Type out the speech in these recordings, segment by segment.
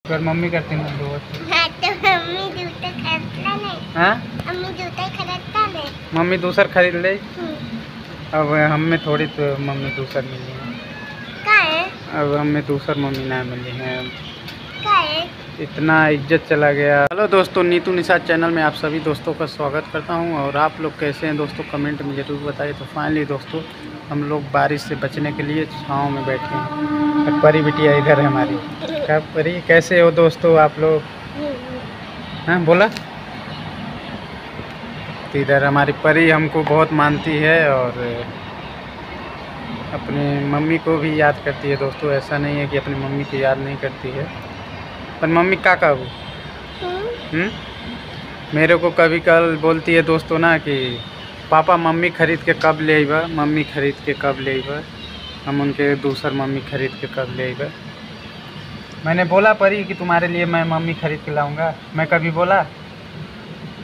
अगर मम्मी करती ना तो हाँ, तो मम्मी जूता खरीदता नहीं। हाँ मम्मी जूता खरीदता नहीं। मम्मी दूसर खरीद ले। हम्म। अब हमें थोड़ी तो मम्मी दूसर मिली है। का है? अब हमें दूसर मम्मी ना मिली है। का है? इतना इज्जत चला गया। हेलो दोस्तों, नीतू निषाद चैनल में आप सभी दोस्तों का स्वागत करता हूं। और आप लोग कैसे हैं दोस्तों, कमेंट में ज़रूर बताइए। तो फाइनली दोस्तों हम लोग बारिश से बचने के लिए छाँव में बैठे हैं। और परी बिटिया इधर है हमारी। क्या परी, कैसे हो दोस्तों आप लोग? हाँ बोला। तो इधर हमारी परी हमको बहुत मानती है और अपनी मम्मी को भी याद करती है दोस्तों। ऐसा नहीं है कि अपनी मम्मी को याद नहीं करती है, पर मम्मी का कहूँ मेरे को कभी कल बोलती है दोस्तों ना कि पापा मम्मी खरीद के कब ले आइबा, मम्मी खरीद के कब ले आइबा। हम उनके दूसर मम्मी खरीद के कब ले आइबा। मैंने बोला परी कि तुम्हारे लिए मैं मम्मी खरीद के लाऊंगा। मैं कभी बोला?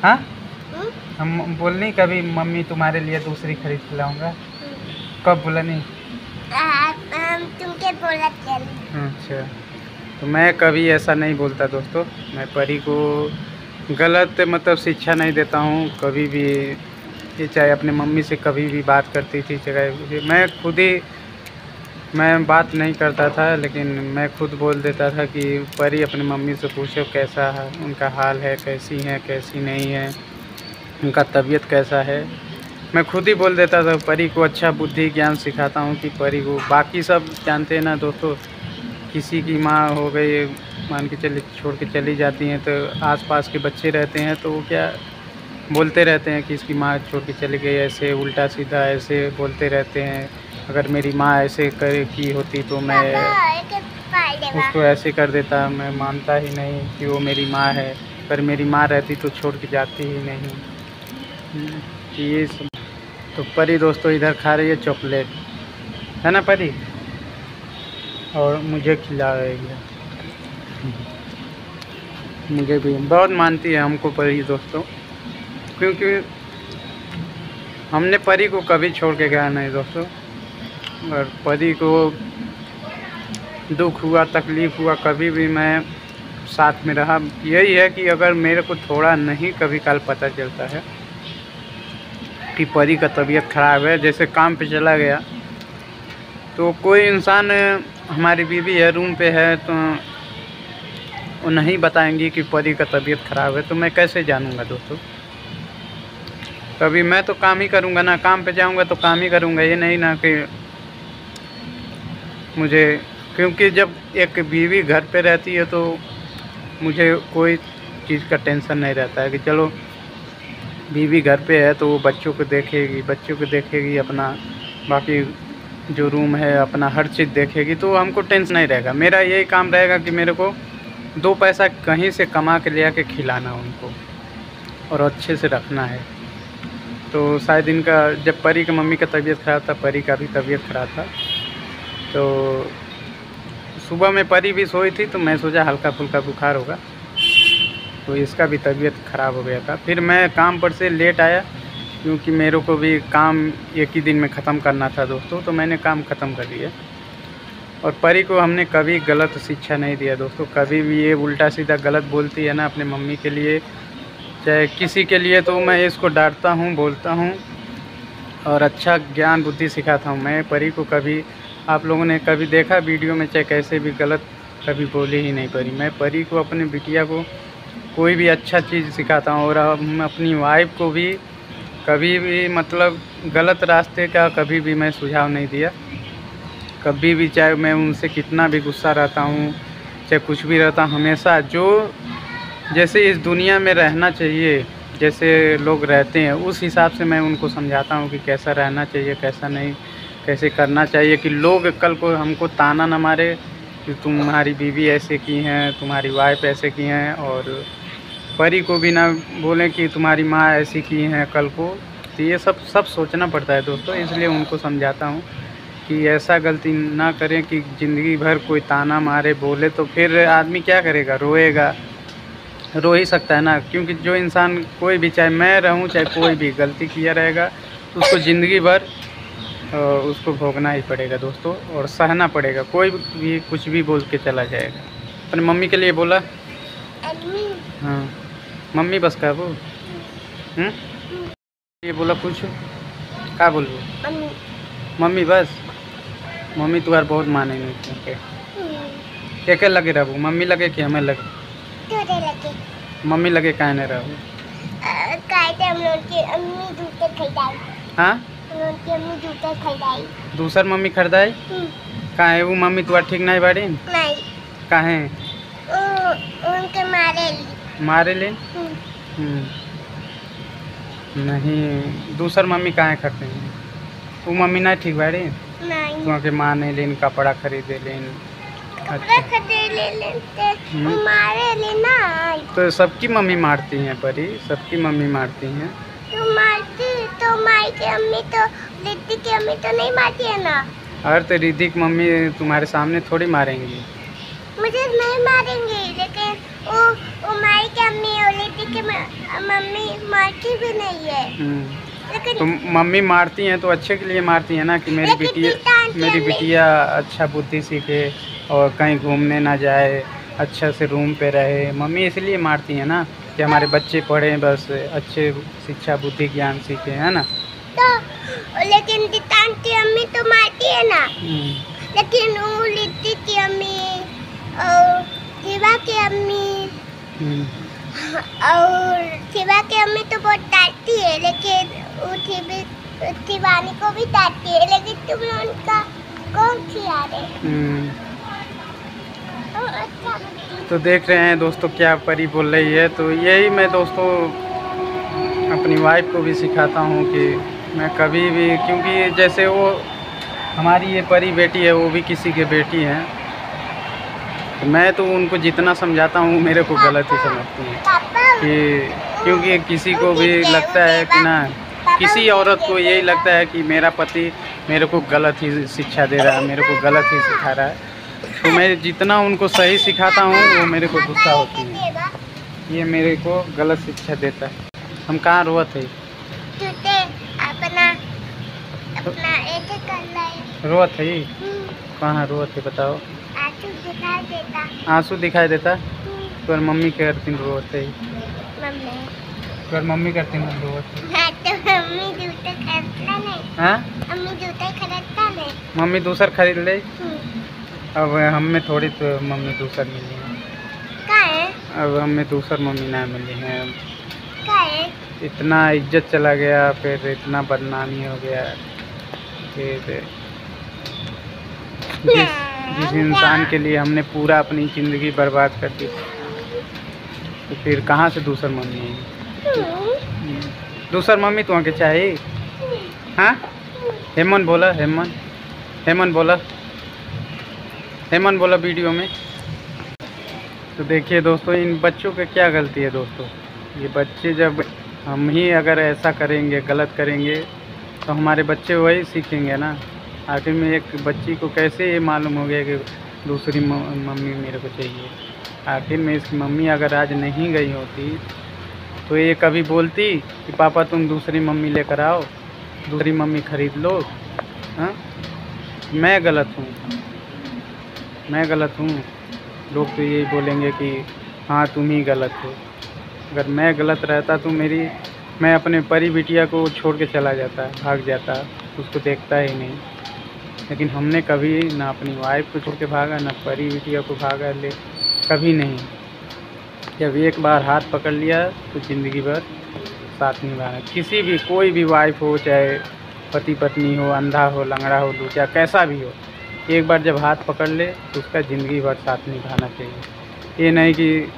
हाँ हम बोलनी कभी मम्मी तुम्हारे लिए दूसरी खरीद के लाऊंगा? कब बोला? नहीं तुमके बोला चल। अच्छा, तो मैं कभी ऐसा नहीं बोलता दोस्तों। मैं परी को गलत मतलब शिक्षा नहीं देता हूँ कभी भी। ये चाहे अपने मम्मी से कभी भी बात करती थी, चाहे मैं खुद ही मैं बात नहीं करता था, लेकिन मैं खुद बोल देता था कि परी अपनी मम्मी से पूछो कैसा है उनका हाल है, कैसी हैं कैसी नहीं है, उनका तबीयत कैसा है। मैं खुद ही बोल देता था। परी को अच्छा बुद्धि ज्ञान सिखाता हूँ कि परी को, बाकी सब जानते हैं ना दोस्तों, किसी की माँ हो गई मान के चले छोड़ के चली जाती हैं तो आसपास के बच्चे रहते हैं तो वो क्या बोलते रहते हैं कि इसकी माँ छोड़ के चली गई, ऐसे उल्टा सीधा ऐसे बोलते रहते हैं। अगर मेरी माँ ऐसे कर की होती तो मैं उसको ऐसे कर देता। मैं मानता ही नहीं कि वो मेरी माँ है, पर मेरी माँ रहती तो छोड़ के जाती ही नहीं। ये सब तो परी दोस्तों इधर खा रही है चॉकलेट, है ना परी, और मुझे खिला रही है। मुझे भी बहुत मानती है हमको परी दोस्तों, क्योंकि हमने परी को कभी छोड़ के गया नहीं दोस्तों। और परी को दुख हुआ तकलीफ़ हुआ कभी भी मैं साथ में रहा। यही है कि अगर मेरे को थोड़ा नहीं कभी काल पता चलता है कि परी का तबीयत ख़राब है, जैसे काम पे चला गया तो कोई इंसान, हमारी बीवी है रूम पे है, तो वो नहीं बताएंगी कि परी का तबीयत ख़राब है, तो मैं कैसे जानूँगा दोस्तों? कभी मैं तो काम ही करूँगा ना, काम पे जाऊँगा तो काम ही करूँगा। ये नहीं ना कि मुझे, क्योंकि जब एक बीवी घर पे रहती है तो मुझे कोई चीज़ का टेंशन नहीं रहता है कि चलो बीवी घर पे है तो वो बच्चों को देखेगी अपना, बाकी जो रूम है अपना हर चीज़ देखेगी, तो हमको टेंशन नहीं रहेगा। मेरा यही काम रहेगा कि मेरे को 2 पैसा कहीं से कमा के ले आके खिलाना उनको और अच्छे से रखना है। तो शायद इनका, जब परी की मम्मी का तबीयत ख़राब था, परी का भी तबीयत ख़राब था, तो सुबह में परी भी सोई थी तो मैं सोचा हल्का फुल्का बुखार होगा, तो इसका भी तबीयत ख़राब हो गया था। फिर मैं काम पर से लेट आया क्योंकि मेरे को भी काम एक ही दिन में ख़त्म करना था दोस्तों, तो मैंने काम ख़त्म कर दिया। और परी को हमने कभी गलत शिक्षा नहीं दिया दोस्तों। कभी भी ये उल्टा सीधा गलत बोलती है ना अपने मम्मी के लिए चाहे किसी के लिए, तो मैं इसको डांटता हूँ, बोलता हूँ और अच्छा ज्ञान बुद्धि सिखाता हूँ। मैं परी को कभी, आप लोगों ने कभी देखा वीडियो में, चाहे कैसे भी गलत कभी बोली ही नहीं परी। मैं परी को, अपने बिटिया को कोई भी अच्छा चीज़ सिखाता हूँ। और हम अपनी वाइफ को भी कभी भी मतलब गलत रास्ते का कभी भी मैं सुझाव नहीं दिया। कभी भी, चाहे मैं उनसे कितना भी गुस्सा रहता हूँ, चाहे कुछ भी रहता, हमेशा जो जैसे इस दुनिया में रहना चाहिए, जैसे लोग रहते हैं, उस हिसाब से मैं उनको समझाता हूँ कि कैसा रहना चाहिए, कैसा नहीं, कैसे करना चाहिए, कि लोग कल को हमको ताना ना मारे कि तुम्हारी बीवी ऐसे की हैं, तुम्हारी वाइफ ऐसे की हैं, और परी को भी ना बोलें कि तुम्हारी माँ ऐसी की हैं कल को। तो ये सब सोचना पड़ता है दोस्तों, इसलिए उनको समझाता हूँ कि ऐसा गलती ना करें कि ज़िंदगी भर कोई ताना मारे बोले, तो फिर आदमी क्या करेगा, रोएगा, रो ही सकता है ना। क्योंकि जो इंसान, कोई भी, चाहे मैं रहूँ चाहे कोई भी, गलती किया रहेगा तो उसको ज़िंदगी भर उसको भोगना ही पड़ेगा दोस्तों, और सहना पड़ेगा। कोई भी कुछ भी बोल के चला जाएगा अपने मम्मी के लिए बोला। अम्मी हाँ मम्मी बस का वो ये बोला कुछ क्या बोलबो मम्मी मम्मी बस। मम्मी तुम्हारे बहुत मानेंगे क्योंकि क्या लगे रहू मम्मी लगे कि हमें लगे तोरे लगे मम्मी लगे काहे नहीं रहू। काहे हम लोग की अम्मी जूते खरीदाई। हाँ हम लोग की अम्मी जूते खरीदाई। दूसर मम्मी खरीदाई काहे वो मम्मी तुम्हारी ठीक नहीं बाड़ी नहीं काहे उनके मारे मारे ले नहीं दूसर मम्मी काहे करते हैं वो मम्मी नहीं ठीक बाड़ी नहीं क्योंकि माँ ने लेन कपड़ा खरीदे लेन कपड़ा खरीद ले लेते मारे लेना। तो सबकी मम्मी मारती हैं परी सबकी मम्मी मारती हैं। तो मारती तो माई की अम्मी तो लिट्टी की अम्मी तो नहीं मारती है ना। और तो रिद्धि की मम्मी तुम्हारे सामने थोड़ी मारेंगी। मुझे नहीं मारेंगी लेकिन वो माई की अम्मी और लिट्टी की मम्मी मारती भी नहीं है। लेकिन तो मम्मी मारती हैं तो अच्छे के लिए मारती हैं ना कि मेरी बिटिया अच्छा बुद्धि सीखे और कहीं घूमने ना जाए अच्छा से रूम पे रहे। मम्मी इसलिए मारती हैं ना कि हमारे बच्चे पढ़ें बस अच्छे शिक्षा बुद्धि ज्ञान सीखे है ना। तो लेकिन तितान की अम्मी तो मारती है ना। लेकिन वो लिट्टी की अम्मी और शिवा की अम्मी और शिवा की अम्मी तो बहुत डांटती है लेकिन वो शिवानी को भी डांटती है लेकिन तुम लोग का कौन खिला रहे। तो देख रहे हैं दोस्तों क्या परी बोल रही है। तो यही मैं दोस्तों अपनी वाइफ को भी सिखाता हूँ कि मैं कभी भी क्योंकि जैसे वो हमारी ये परी बेटी है वो भी किसी की बेटी है तो मैं तो उनको जितना समझाता हूँ मेरे को गलत ही समझती हैं कि क्योंकि किसी को भी लगता है कि ना किसी औरत को यही लगता है कि मेरा पति मेरे को गलत ही शिक्षा दे रहा है मेरे को गलत ही सिखा रहा है। तो मैं जितना उनको सही सिखाता हूँ वो मेरे को गुस्सा होती है ये मेरे को गलत शिक्षा देता है। हम कहाँ रोत है रोत है कहाँ रोत है बताओ। आंसू दिखाई देता तो मम्मी करती रोत है तो मम्मी करती रोत है। मम्मी दूसर खरीद ले अब हमें थोड़ी तो मम्मी दूसर मिली है अब हमें दूसर मम्मी ना मिली है। इतना इज्जत चला गया फिर इतना बदनामी हो गया फिर जिस इंसान के लिए हमने पूरा अपनी ज़िंदगी बर्बाद कर दी तो फिर कहाँ से दूसर मम्मी है। दूसर मम्मी तो आके चाहिए। हाँ हेमंत बोला हेमंत बोला वीडियो में। तो देखिए दोस्तों इन बच्चों पे क्या गलती है दोस्तों। ये बच्चे जब हम ही अगर ऐसा करेंगे गलत करेंगे तो हमारे बच्चे वही सीखेंगे ना। आखिर में एक बच्ची को कैसे ये मालूम हो गया कि दूसरी मम्मी मेरे को चाहिए। आखिर में इसकी मम्मी अगर आज नहीं गई होती तो ये कभी बोलती कि पापा तुम दूसरी मम्मी लेकर आओ दूसरी मम्मी खरीद लो। हाँ मैं गलत हूँ लोग तो यही बोलेंगे कि हाँ तुम ही गलत हो। अगर मैं गलत रहता तो मैं अपने परी बिटिया को छोड़ के चला जाता भाग जाता उसको देखता ही नहीं। लेकिन हमने कभी ना अपनी वाइफ को छोड़ के भागा ना परी बिटिया को भागा ले कभी नहीं। जब एक बार हाथ पकड़ लिया तो ज़िंदगी भर साथ निभाना। किसी भी कोई भी वाइफ हो चाहे पति पत्नी हो अंधा हो लंगड़ा हो लूचा कैसा भी हो एक बार जब हाथ पकड़ ले तो उसका ज़िंदगी भर साथ निभाना चाहिए। ये नहीं कि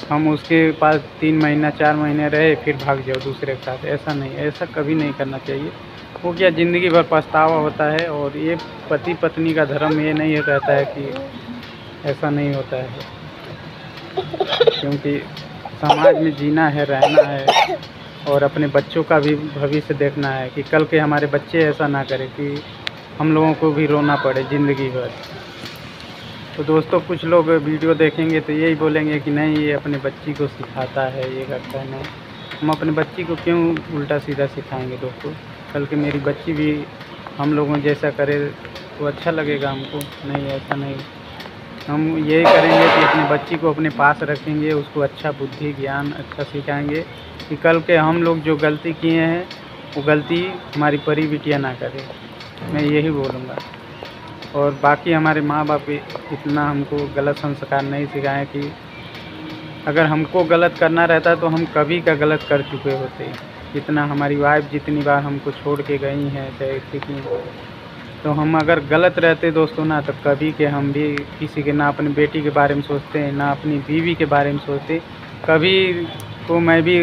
हम उसके पास 3 महीना 4 महीने रहे फिर भाग जाओ दूसरे के साथ। ऐसा नहीं ऐसा कभी नहीं करना चाहिए। वो क्या ज़िंदगी भर पछतावा होता है। और ये पति पत्नी का धर्म ये नहीं कहता है कि ऐसा नहीं होता है क्योंकि समाज में जीना है रहना है और अपने बच्चों का भी भविष्य देखना है कि कल के हमारे बच्चे ऐसा ना करें कि हम लोगों को भी रोना पड़े ज़िंदगी भर। तो दोस्तों कुछ लोग वीडियो देखेंगे तो यही बोलेंगे कि नहीं ये अपने बच्ची को सिखाता है ये करता है। नहीं हम अपने बच्ची को क्यों उल्टा सीधा सिखाएंगे दोस्तों। कल के मेरी बच्ची भी हम लोगों जैसा करे तो अच्छा लगेगा हमको। नहीं ऐसा नहीं हम यही करेंगे कि अपने बच्ची को अपने पास रखेंगे, उसको अच्छा बुद्धि ज्ञान अच्छा सिखाएंगे कि कल के हम लोग जो गलती किए हैं वो गलती हमारी परी बिटिया ना करे। मैं यही बोलूँगा। और बाकी हमारे माँ बाप इतना हमको गलत संस्कार नहीं सिखाएं कि अगर हमको गलत करना रहता तो हम कभी का गलत कर चुके होते। जितना हमारी वाइफ जितनी बार हमको छोड़ के गई हैं, चाहे कितनी, तो हम अगर गलत रहते दोस्तों ना, तो कभी के हम भी किसी के ना अपनी बेटी के बारे में सोचते हैं, ना अपनी बीवी के बारे में सोचते। कभी तो मैं भी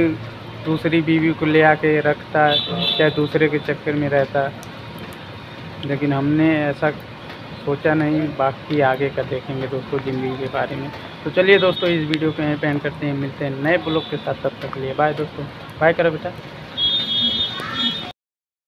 दूसरी बीवी को ले आके रखता, चाहे दूसरे के चक्कर में रहता, लेकिन हमने ऐसा सोचा नहीं। बाकी आगे का देखेंगे दोस्तों ज़िंदगी के बारे में। तो चलिए दोस्तों, इस वीडियो को यहीं पे एंड करते हैं, मिलते हैं नए ब्लॉग के साथ। तब तक के लिए बाय दोस्तों, बाय करो बेटा।